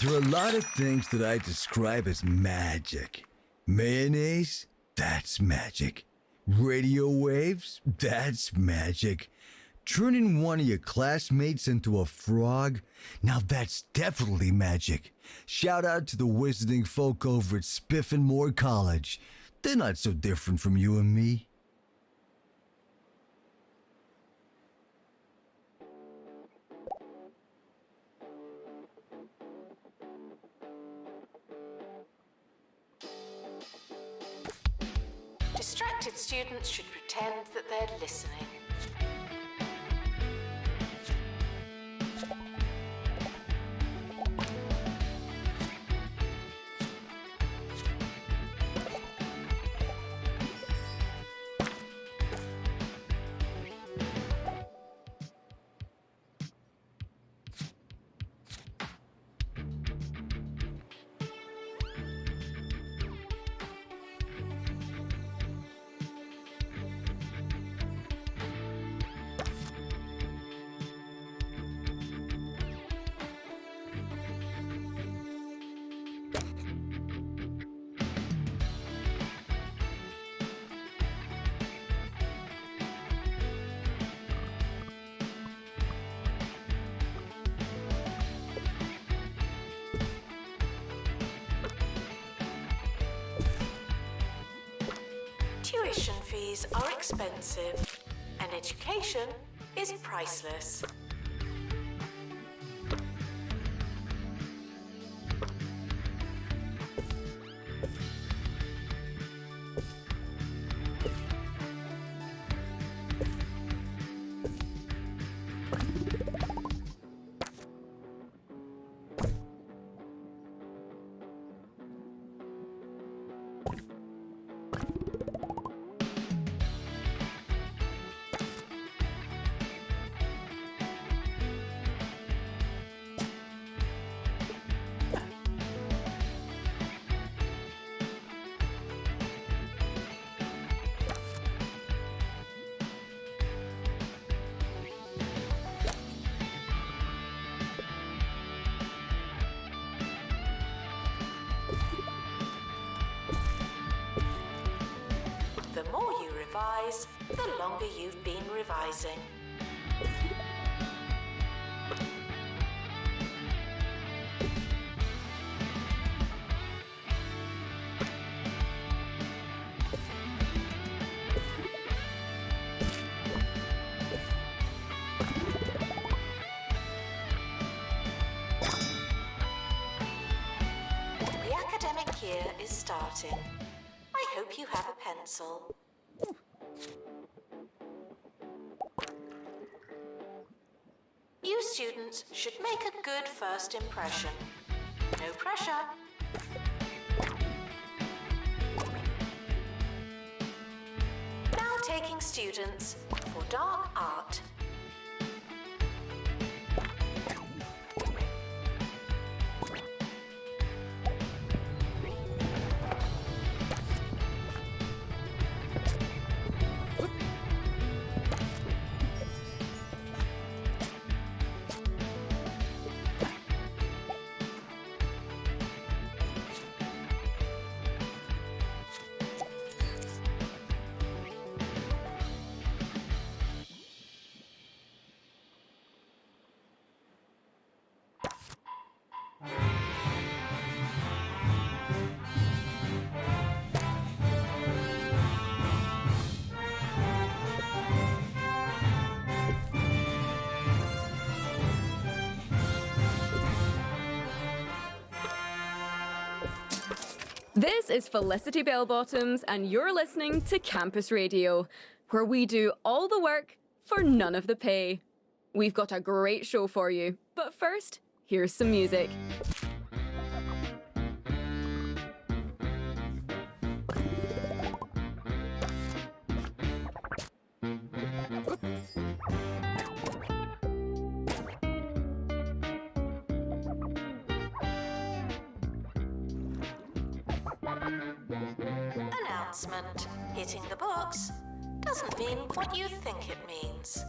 There are a lot of things that I describe as magic. Mayonnaise? That's magic. Radio waves? That's magic. Turning one of your classmates into a frog? Now that's definitely magic. Shout out to the wizarding folk over at Spiffin Moore College. They're not so different from you and me. Distracted students should pretend that they're listening. Tuition fees are expensive, and education is priceless. The more you revise, the longer you've been revising. The academic year is starting. I hope you have a pencil. You students should make a good first impression. No pressure. Now taking students for dark art. This is Felicity Bellbottoms, and you're listening to Campus Radio, where we do all the work for none of the pay. We've got a great show for you, but first, here's some music. Announcement. Hitting the books doesn't mean what you think it means.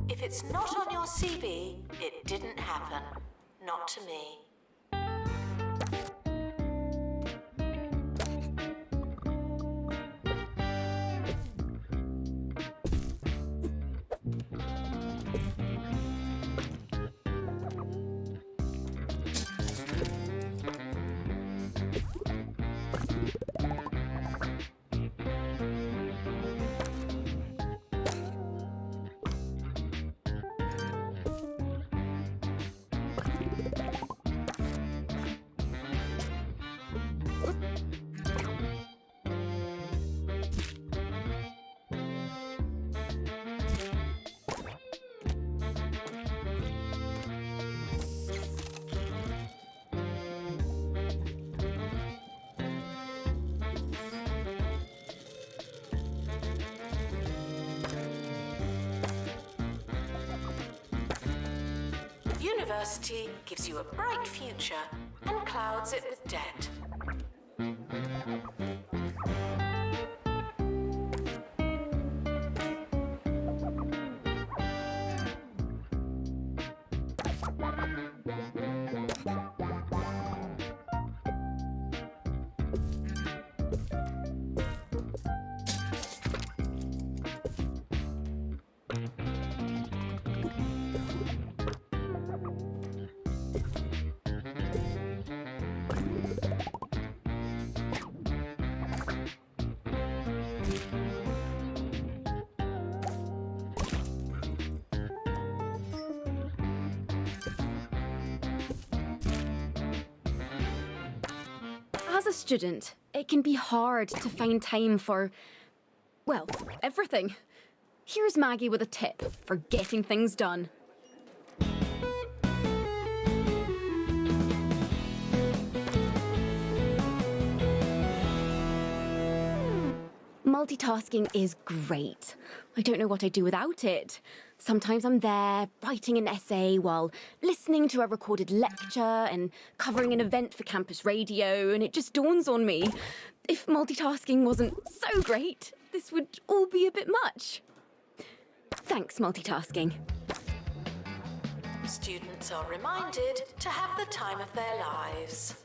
If it's not on your CV, it didn't happen. Not to me. University gives you a bright future and clouds it with debt. As a student, it can be hard to find time for, well, everything. Here's Maggie with a tip for getting things done. Multitasking is great. I don't know what I'd do without it. Sometimes I'm there, writing an essay while listening to a recorded lecture and covering an event for campus radio, and it just dawns on me, if multitasking wasn't so great, this would all be a bit much. Thanks, multitasking. Students are reminded to have the time of their lives.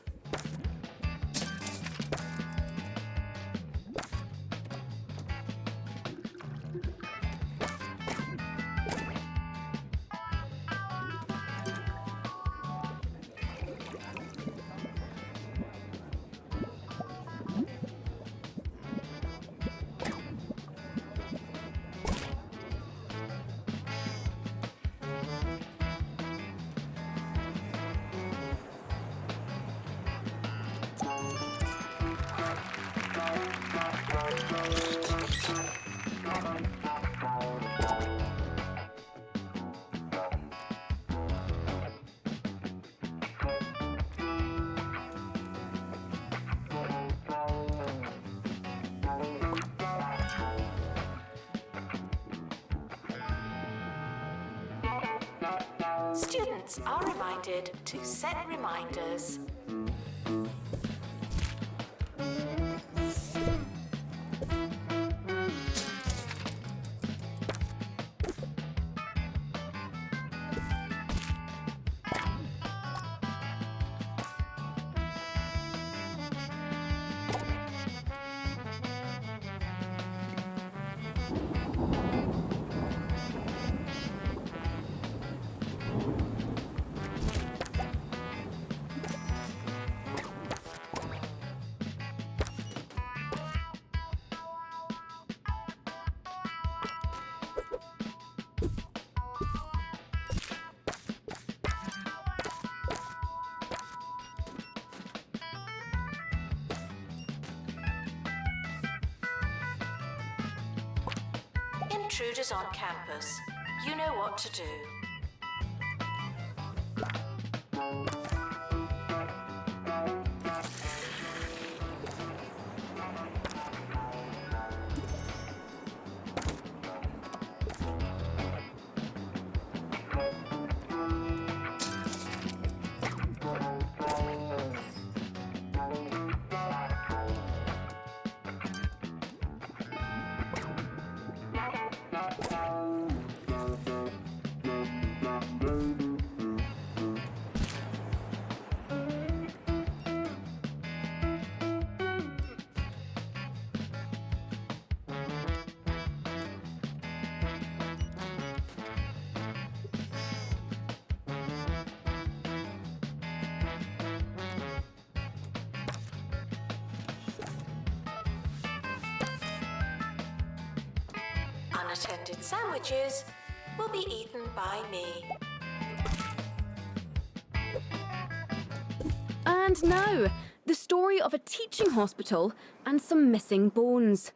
Students are reminded to set reminders. intruders on campus. You know what to do. Unattended sandwiches will be eaten by me. And now, the story of a teaching hospital and some missing bones.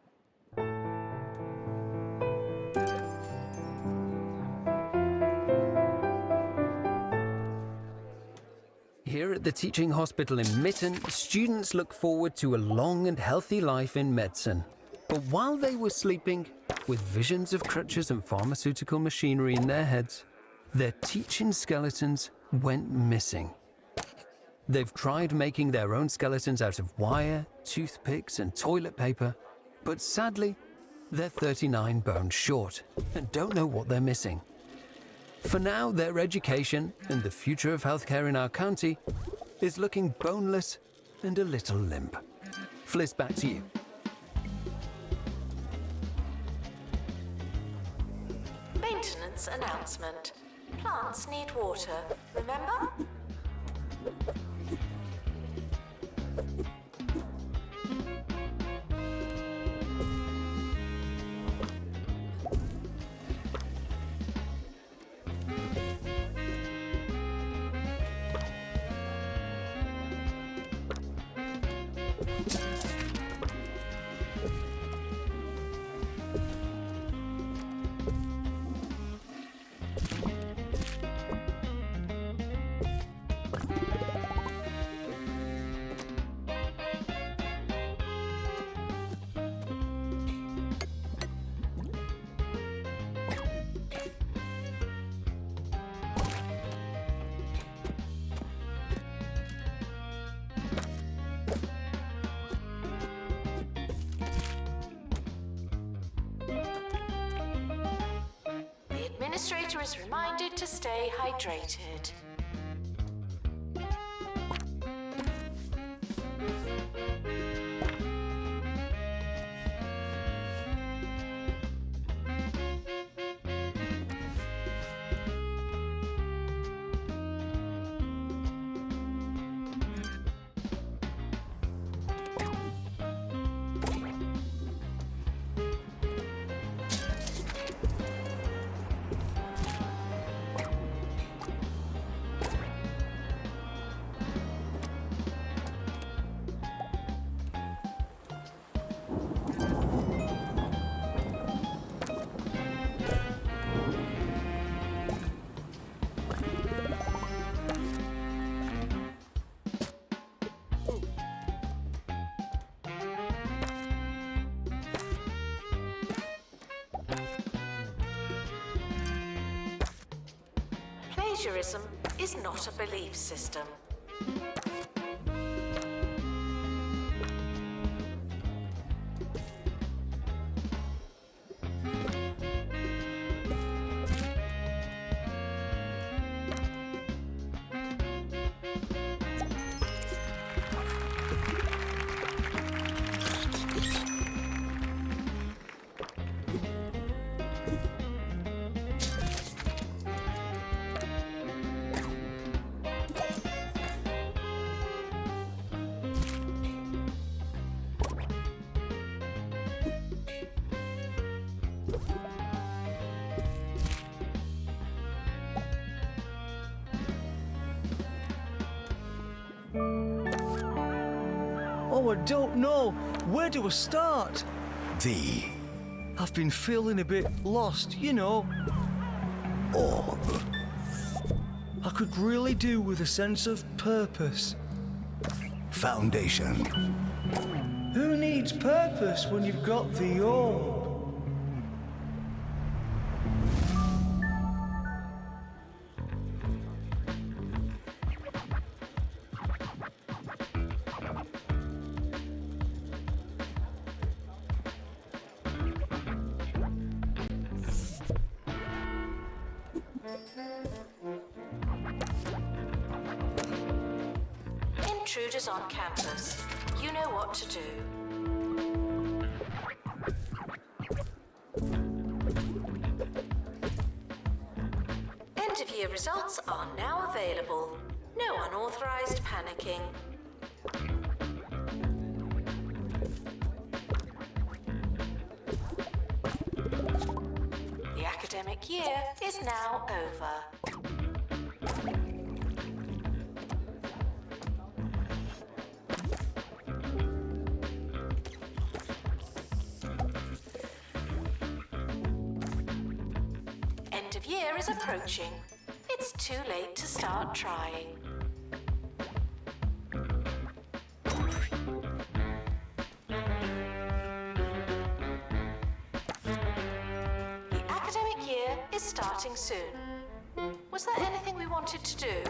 Here at the teaching hospital in Mitten, students look forward to a long and healthy life in medicine. But while they were sleeping, with visions of crutches and pharmaceutical machinery in their heads, their teaching skeletons went missing. They've tried making their own skeletons out of wire, toothpicks and toilet paper, but sadly, they're 39 bones short and don't know what they're missing. For now, their education and the future of healthcare in our county is looking boneless and a little limp. Fliss, back to you. Maintenance announcement. Plants need water, remember? Administrator is reminded to stay hydrated. Plagiarism is not a belief system. Oh, I don't know. Where do I start? The I've been feeling a bit lost, you know. Orb. I could really do with a sense of purpose. Foundation. Who needs purpose when you've got the orb? Intruders on campus. You know what to do. End of year results are now available. No unauthorized panicking. The academic year is now over. End of year is approaching. It's too late to start trying. The academic year is starting soon. Was there anything we wanted to do?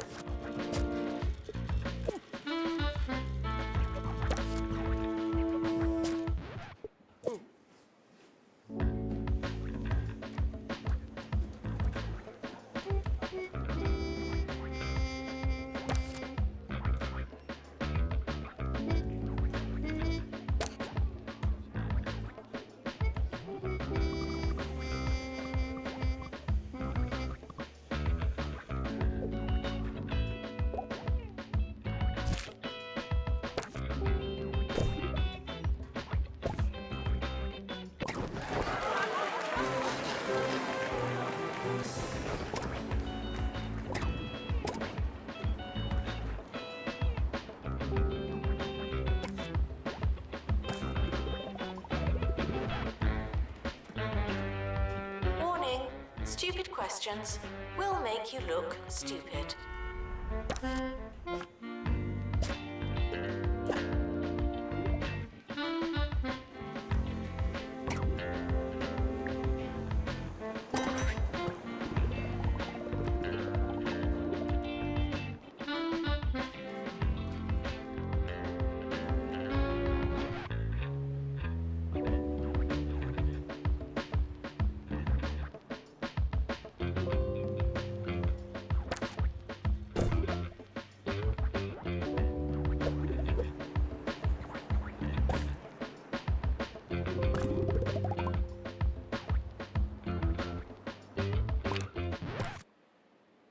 Warning, stupid questions will make you look stupid.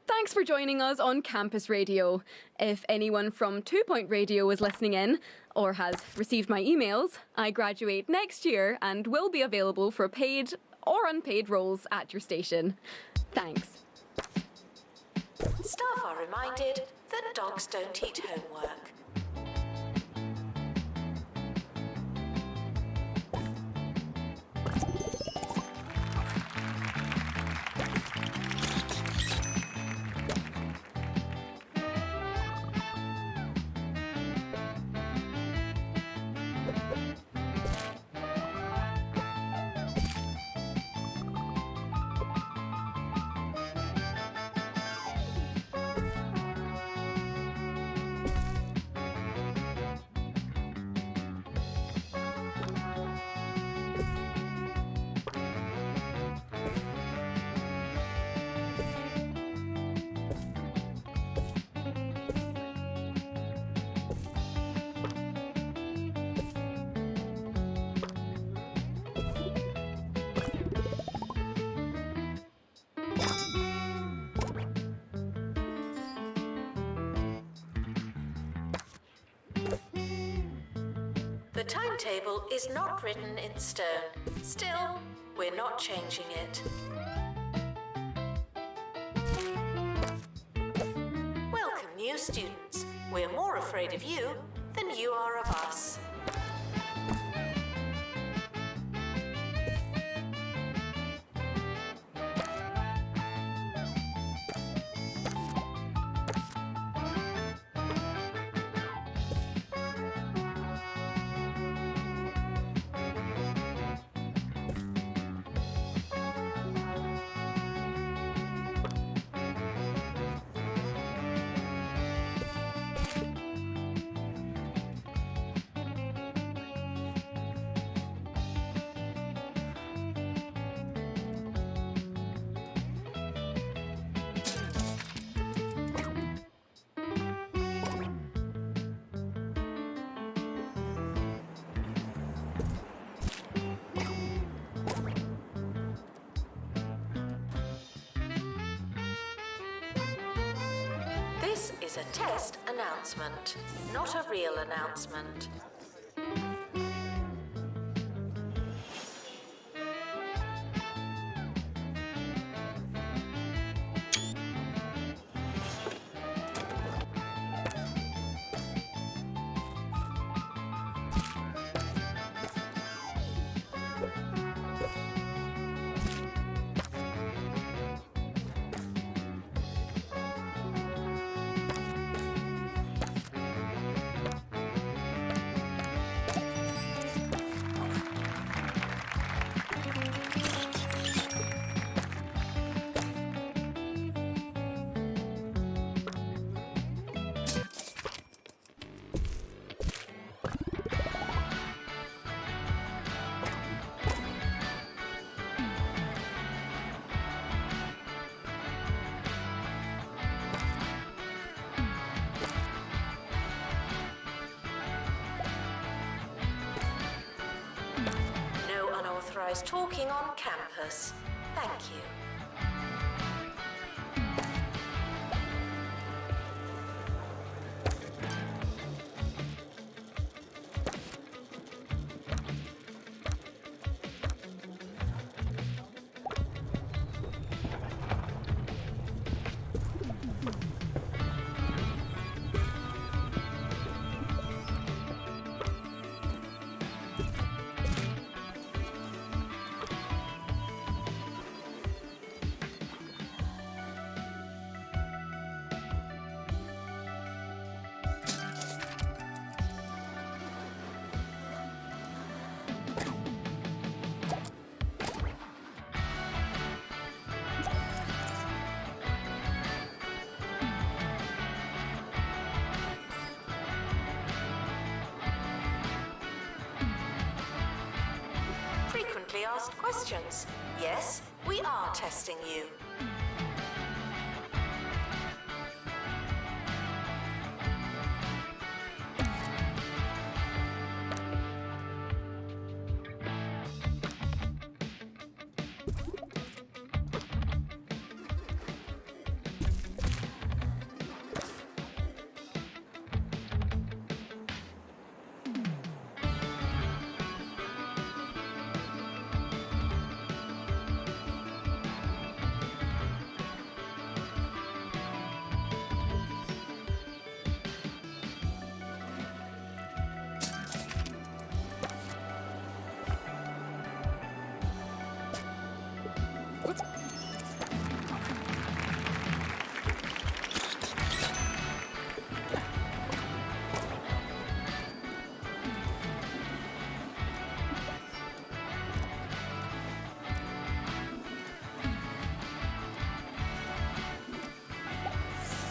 Thanks for joining us on Campus Radio. If anyone from 2 Point Radio is listening in or has received my emails, I graduate next year and will be available for paid or unpaid roles at your station. Thanks. Staff are reminded that dogs don't eat homework. The timetable is not written in stone. Still, we're not changing it. Welcome, new students. We're more afraid of you than you are of us. This is a test announcement, not a real announcement. Unauthorized talking on campus. Thank you. Frequently asked questions. Yes, we are testing you.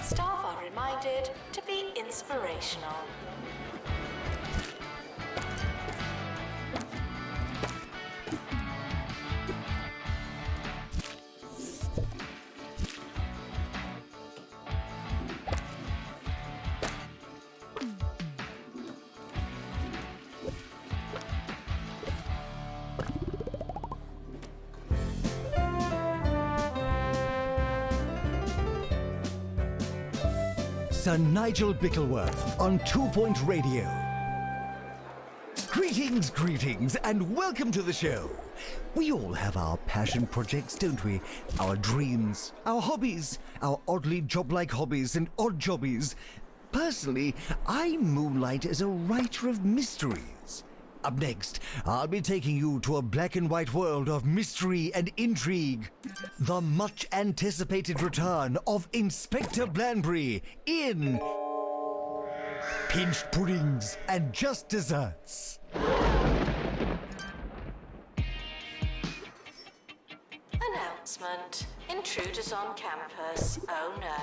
Staff are reminded to be inspirational. Sir Nigel Bickleworth on 2 Point Radio. Greetings, greetings, and welcome to the show. We all have our passion projects, don't we? Our dreams, our hobbies, our oddly job-like hobbies and odd jobbies. Personally, I moonlight as a writer of mysteries. Up next, I'll be taking you to a black and white world of mystery and intrigue. The much anticipated return of Inspector Blanbury in Pinched Puddings and Just Desserts. Announcement. Intruders on campus. Oh no.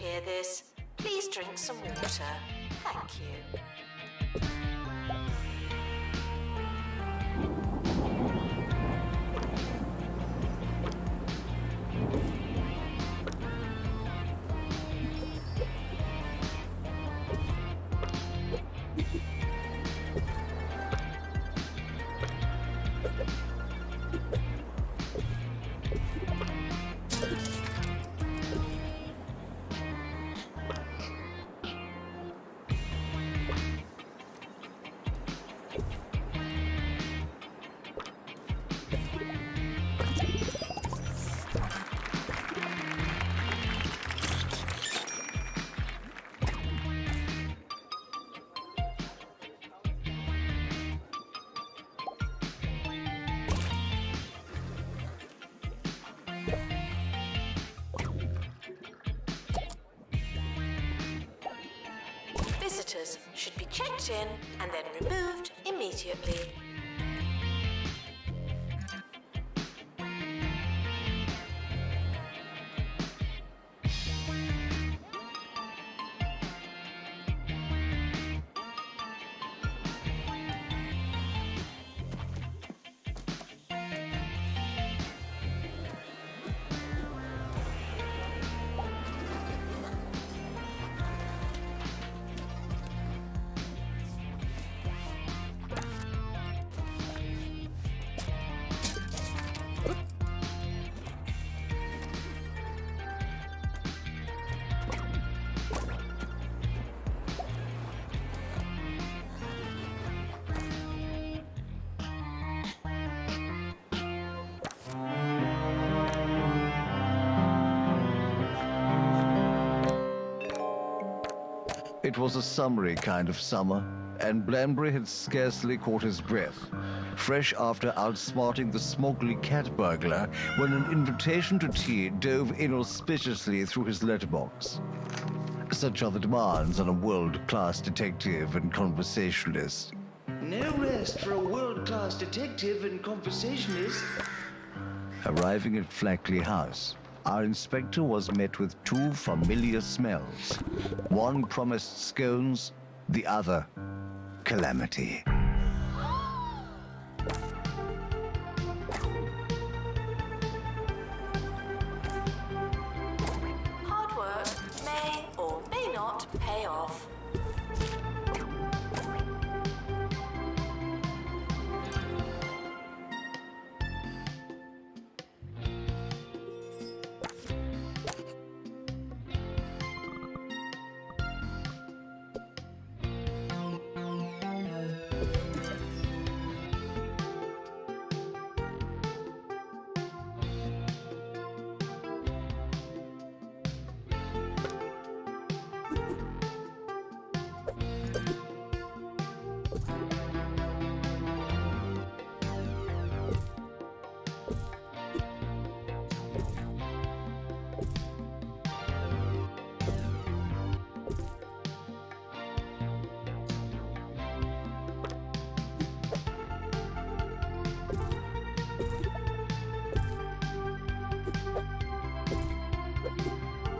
hear this, please drink some water. Thank you. Visitors should be checked in and then removed immediately. It was a summery kind of summer, and Blanbury had scarcely caught his breath, fresh after outsmarting the smuggly cat burglar, when an invitation to tea dove inauspiciously through his letterbox. Such are the demands on a world-class detective and conversationalist. No rest for a world-class detective and conversationalist. Arriving at Flackley House, our inspector was met with two familiar smells. One promised scones, the other, calamity. Hard work may or may not pay off.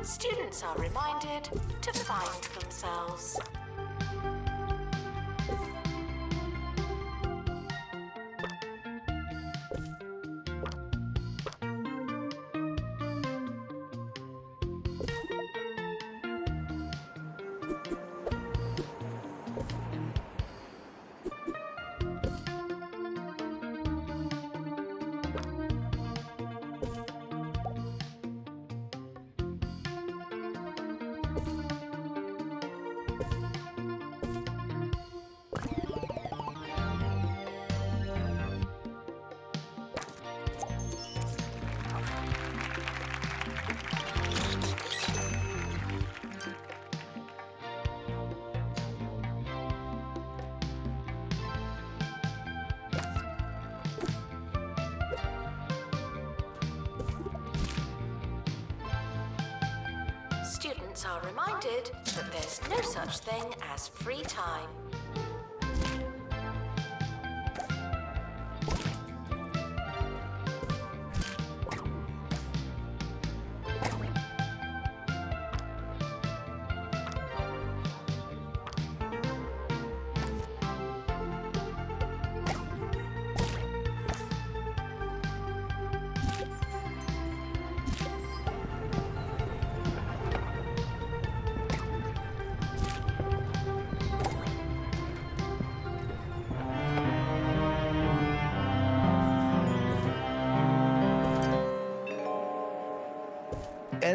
Students are reminded to find themselves. Students are reminded that there's no such thing as free time.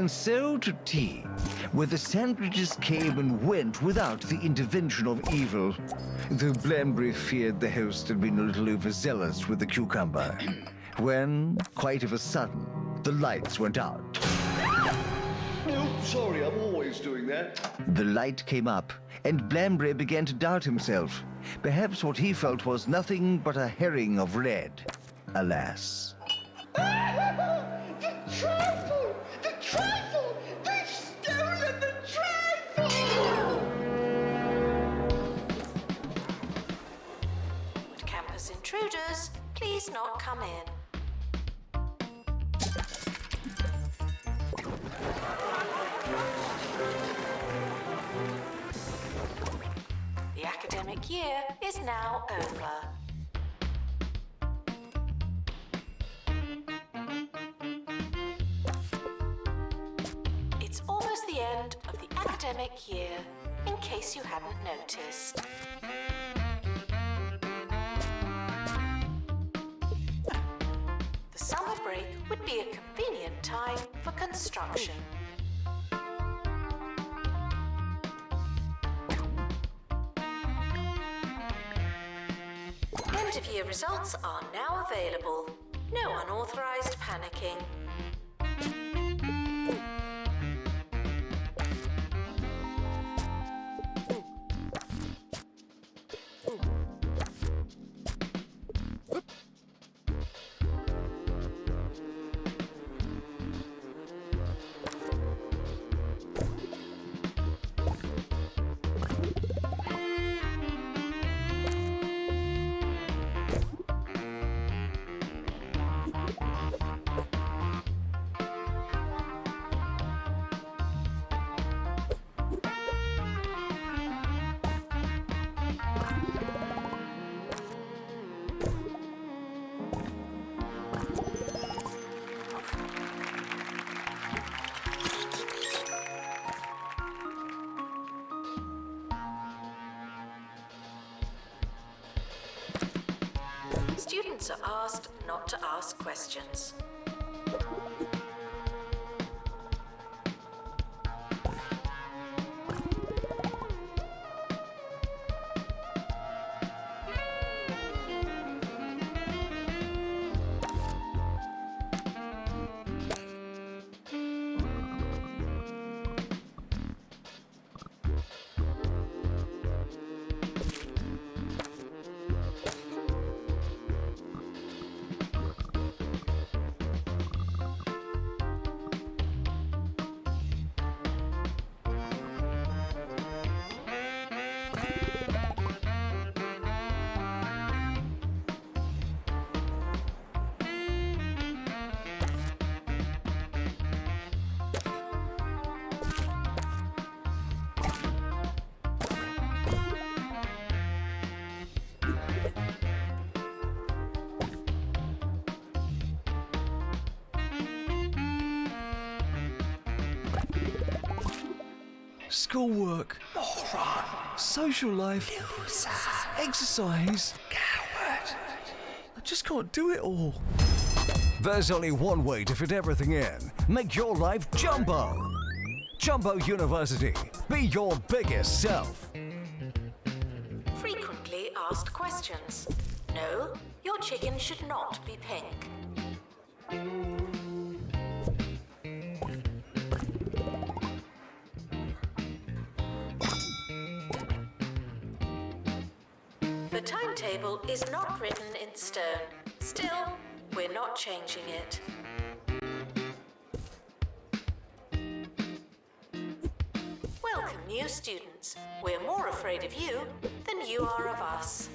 And so to tea, where the sandwiches came and went without the intervention of evil, though Blambury feared the host had been a little overzealous with the cucumber, when, quite of a sudden, the lights went out. Oh, sorry, I'm always doing that. The light came up, and Blambury began to doubt himself. Perhaps what he felt was nothing but a herring of red. Alas. The trifle! The trifle! They've stolen the trifle! Would campus intruders please not come in? The academic year is now over. It's almost the end of the academic year, in case you hadn't noticed. The summer break would be a convenient time for construction. End of year results are now available. No unauthorized panicking. Students are asked not to ask questions. Schoolwork, social life, exercise. Coward. I just can't do it all. There's only one way to fit everything in. Make your life Jumbo. Jumbo University. Be your biggest self. Frequently asked questions. No, your chicken should not be pink. The timetable is not written in stone. Still, we're not changing it. Welcome, new students. We're more afraid of you than you are of us.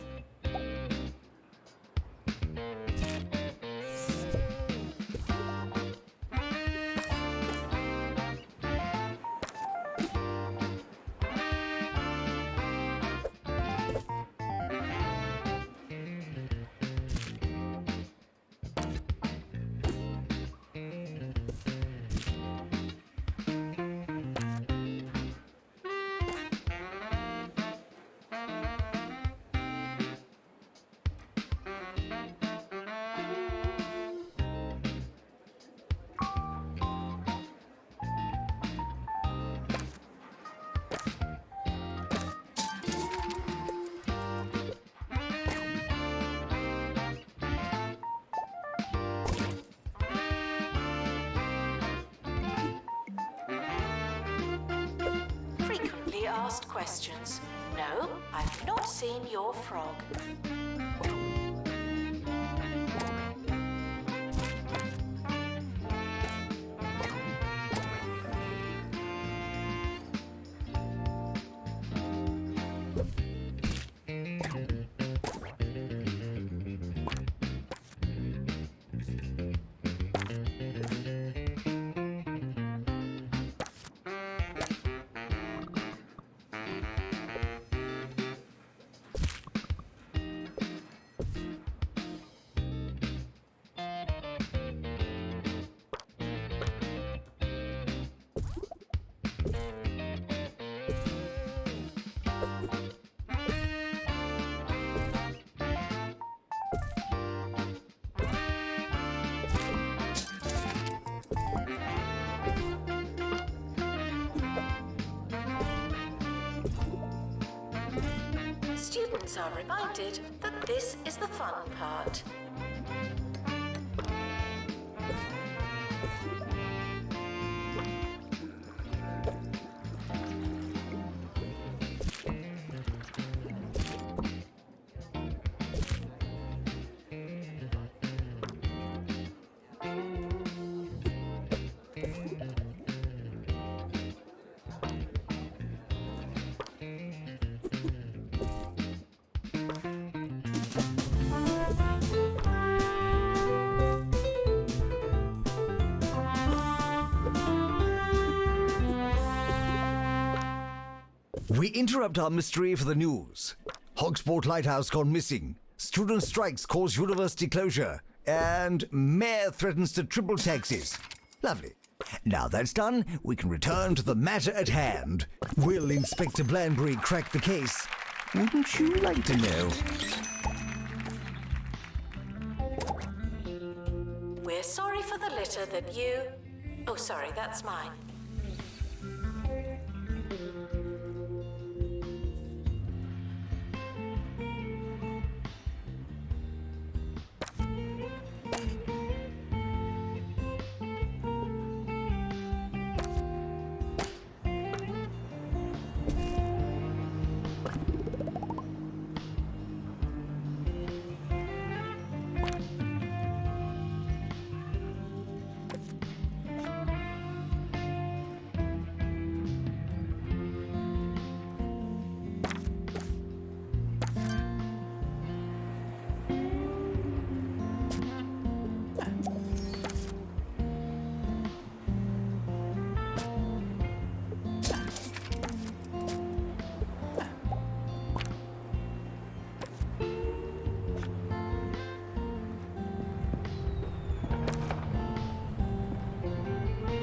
already asked questions. No, I've not seen your frog. Students are reminded that this is the fun part. We interrupt our mystery for the news. Hogsport Lighthouse gone missing. Student strikes cause university closure. And mayor threatens to triple taxes. Lovely. Now that's done, we can return to the matter at hand. Will Inspector Blanbury crack the case? Wouldn't you like to know? We're sorry for the litter that you... Oh, sorry, that's mine.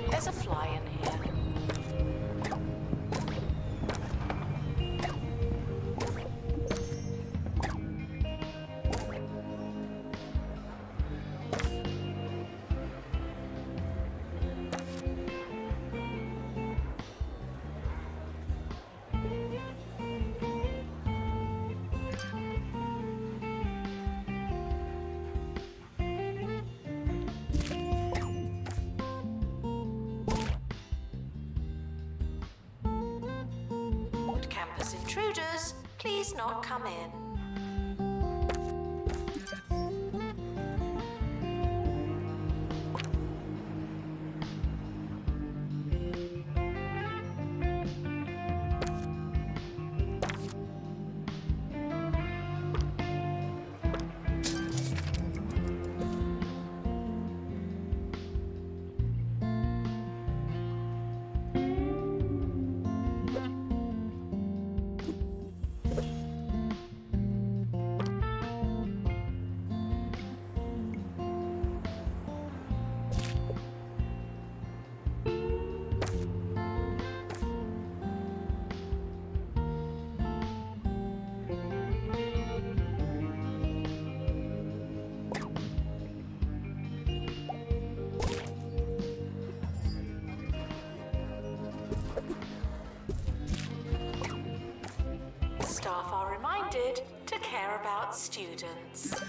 There's a fly in here. Campus intruders, please not come in. Staff are reminded to care about students.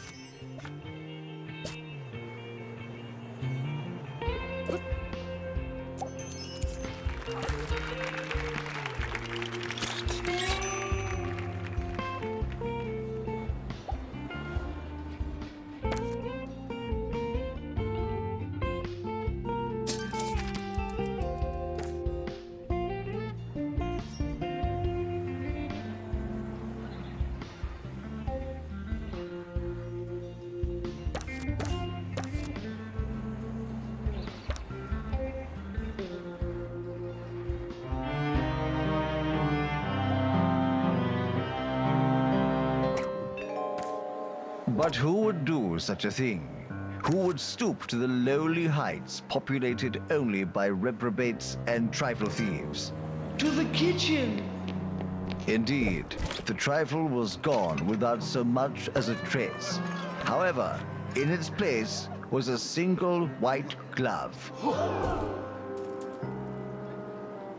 But who would do such a thing? Who would stoop to the lowly heights populated only by reprobates and trifle thieves? To the kitchen! Indeed, the trifle was gone without so much as a trace. However, in its place was a single white glove.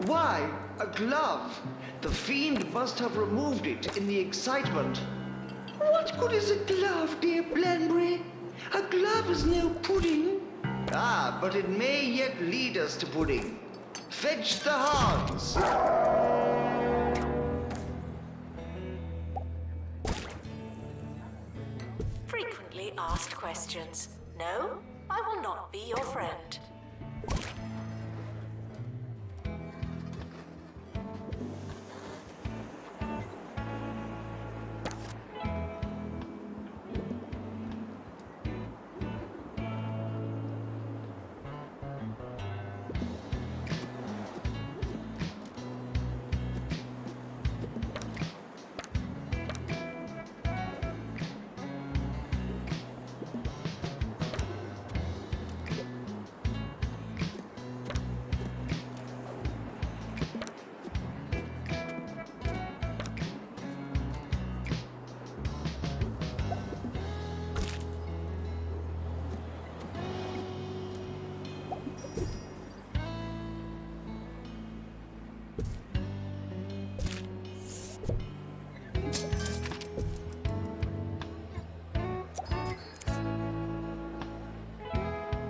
Why, a glove? The fiend must have removed it in the excitement. What good is a glove, dear Blenbury? A glove is no pudding. Ah, but it may yet lead us to pudding. Fetch the hounds! Frequently asked questions. No, I will not be your friend.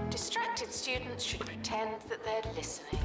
Distracted students should pretend that they're listening.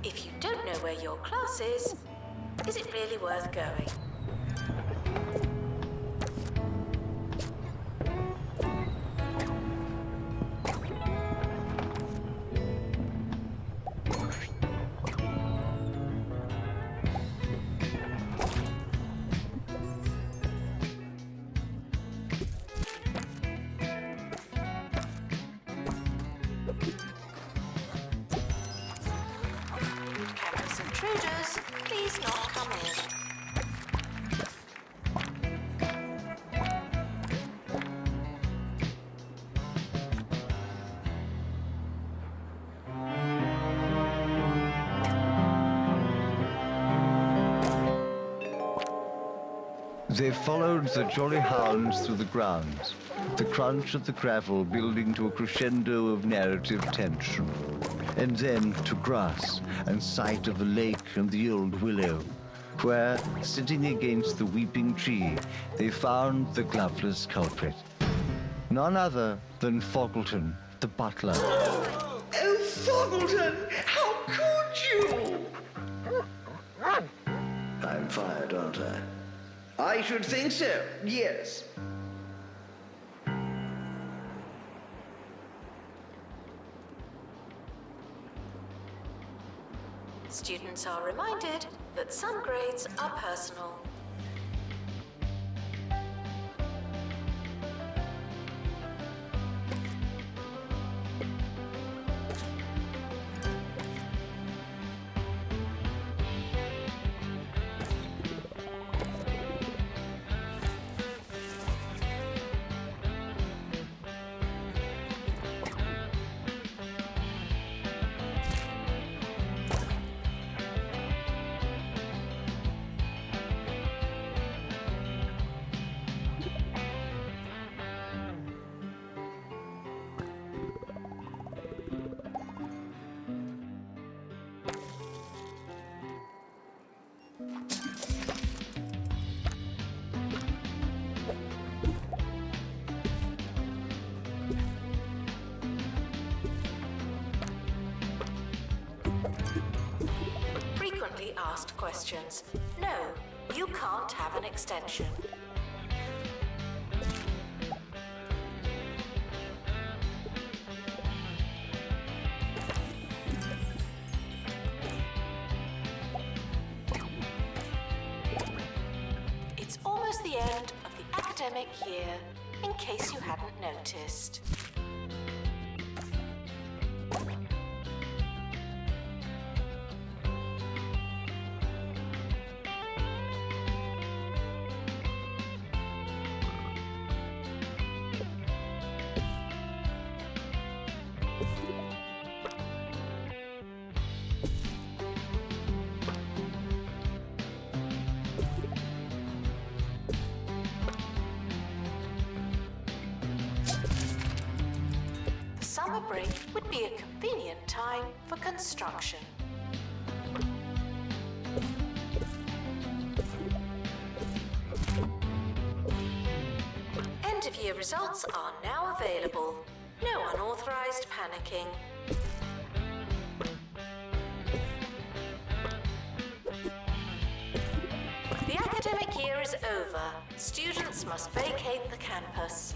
If you don't know where your class is it really worth going? Campus intruders, please not come in. They followed the jolly hounds through the grounds, the crunch of the gravel building to a crescendo of narrative tension, and then to grass and sight of the lake and the old willow, where, sitting against the weeping tree, they found the gloveless culprit. None other than Foggleton, the butler. Oh, Foggleton! How could you? I'm fired, aren't I? I should think so, yes. Students are reminded that some grades are personal. asked questions. No, you can't have an extension. It's almost the end of the academic year, in case you hadn't noticed. Summer break would be a convenient time for construction. End of year results are now available. No unauthorized panicking. The academic year is over. Students must vacate the campus.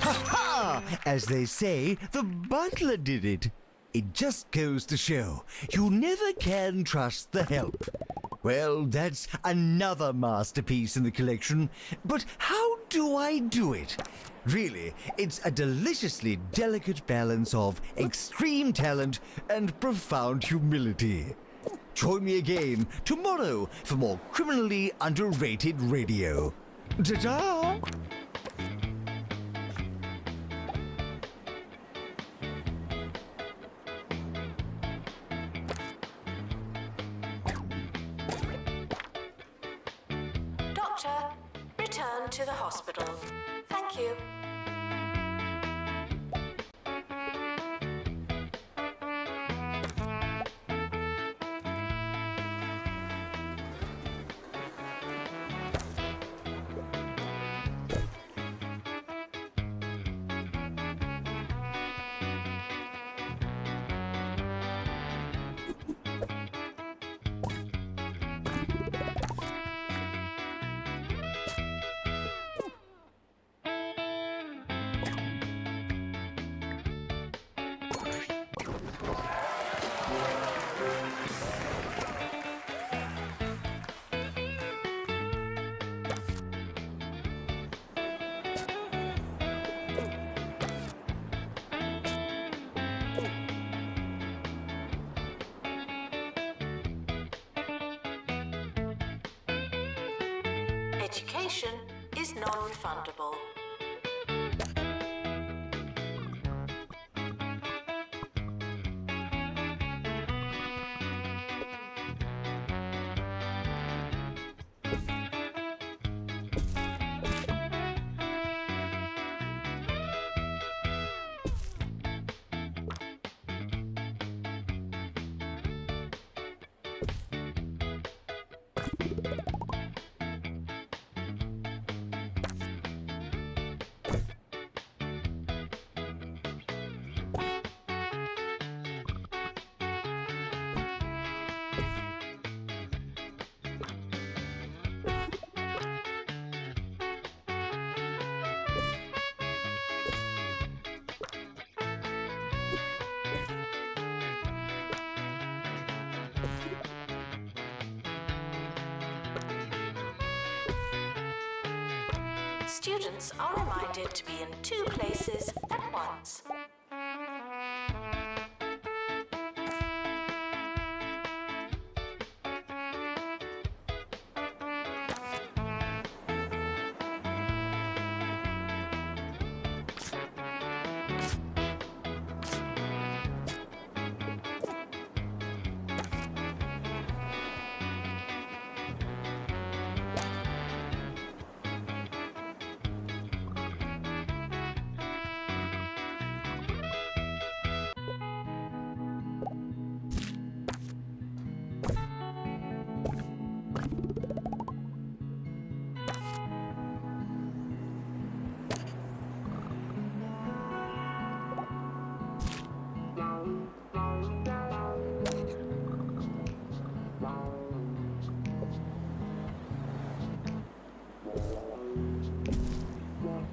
Ha! As they say, the butler did it. It just goes to show you never can trust the help. Well, that's another masterpiece in the collection. But how do I do it? Really, it's a deliciously delicate balance of extreme talent and profound humility. Join me again tomorrow for more criminally underrated radio. Ta-ta! Doctor, return to the hospital. Thank you. Education is non-refundable. Students are reminded to be in two places at once.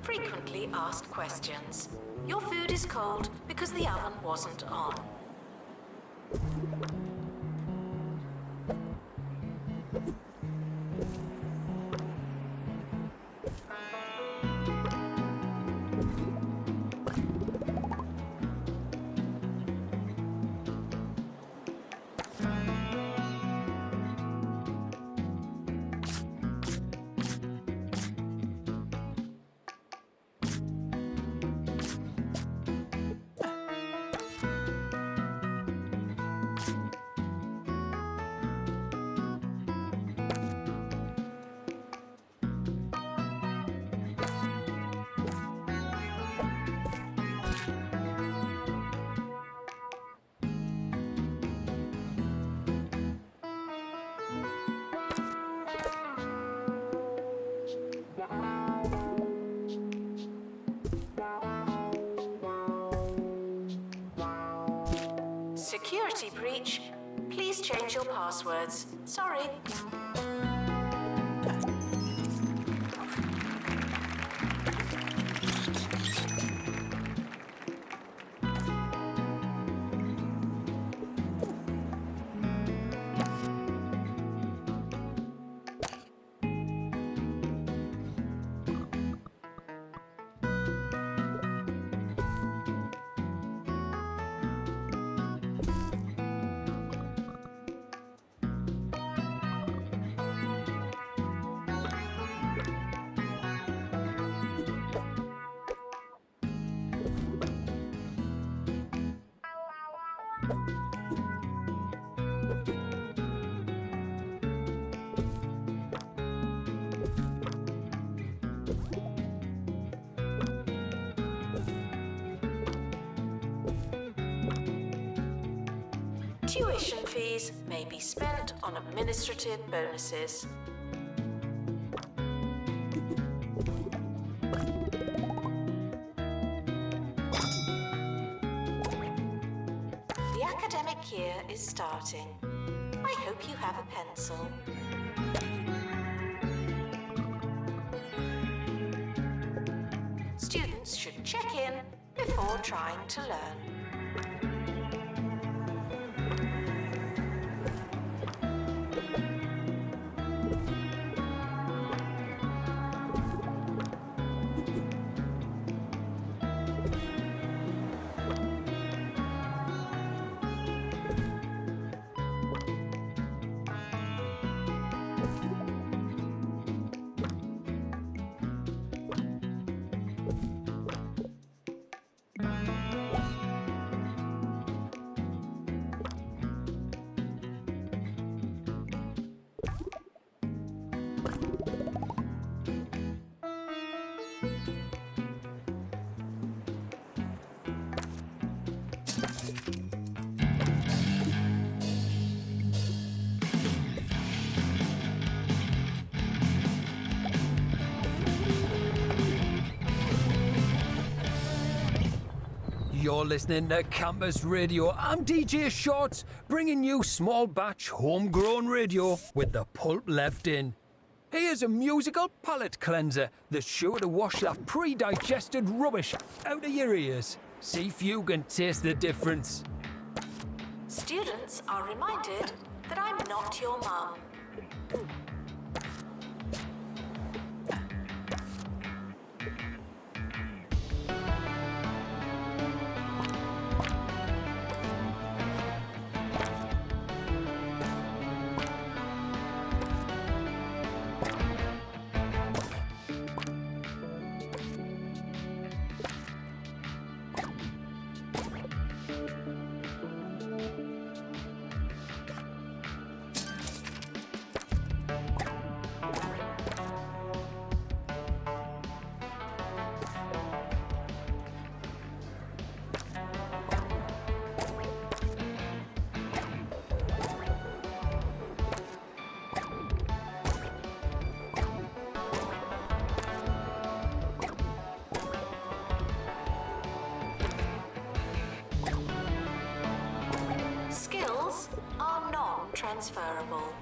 Frequently asked questions. Your food is cold because the oven wasn't on. Security breach. Please change your passwords. Sorry. Tuition fees may be spent on administrative bonuses. The academic year is starting. I hope you have a pencil. Students should check in before trying to learn. You're listening to Campus Radio. I'm DJ Shorts, bringing you small batch homegrown radio with the pulp left in. Here's a musical palate cleanser that's sure to wash that pre-digested rubbish out of your ears. See if you can taste the difference. Students are reminded that I'm not your mum. Skills are non-transferable.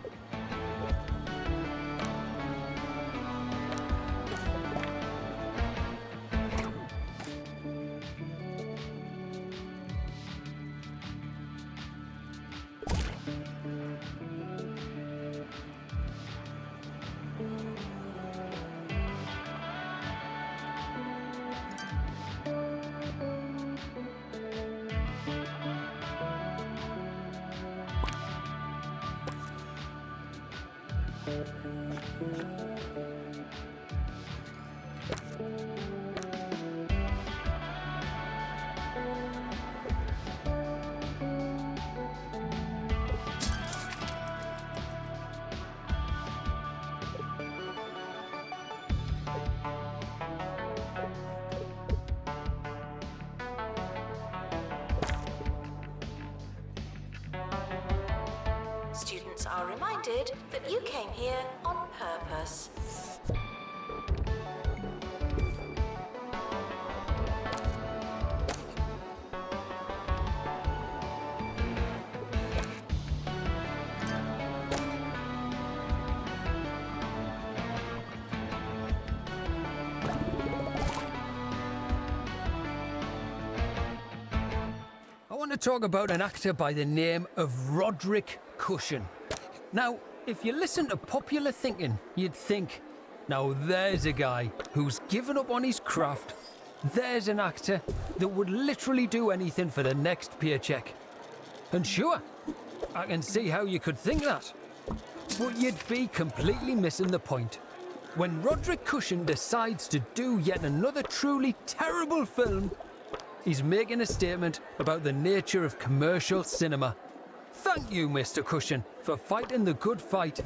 Students are reminded that you came here on purpose. I want to talk about an actor by the name of Roderick Cushion. Now, if you listen to popular thinking, you'd think, now there's a guy who's given up on his craft. There's an actor that would literally do anything for the next paycheck. And sure, I can see how you could think that. But you'd be completely missing the point. When Roderick Cushion decides to do yet another truly terrible film, he's making a statement about the nature of commercial cinema. Thank you, Mr. Cushion, for fighting the good fight.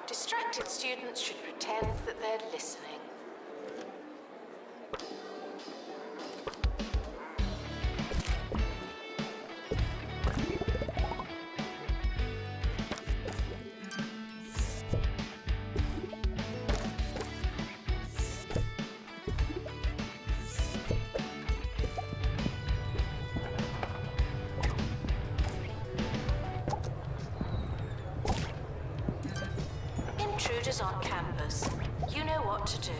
Distracted students should pretend that they're listening. Intruders on campus. You know what to do.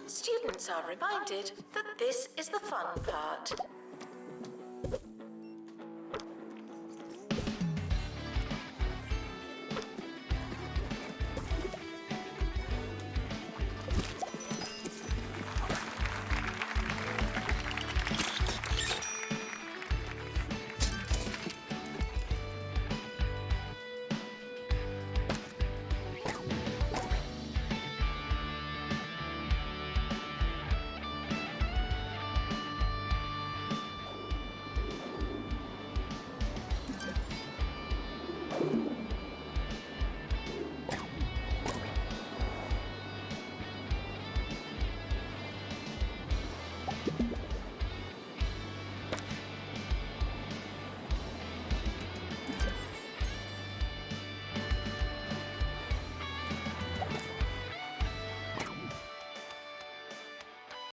Students are reminded that this is the fun part.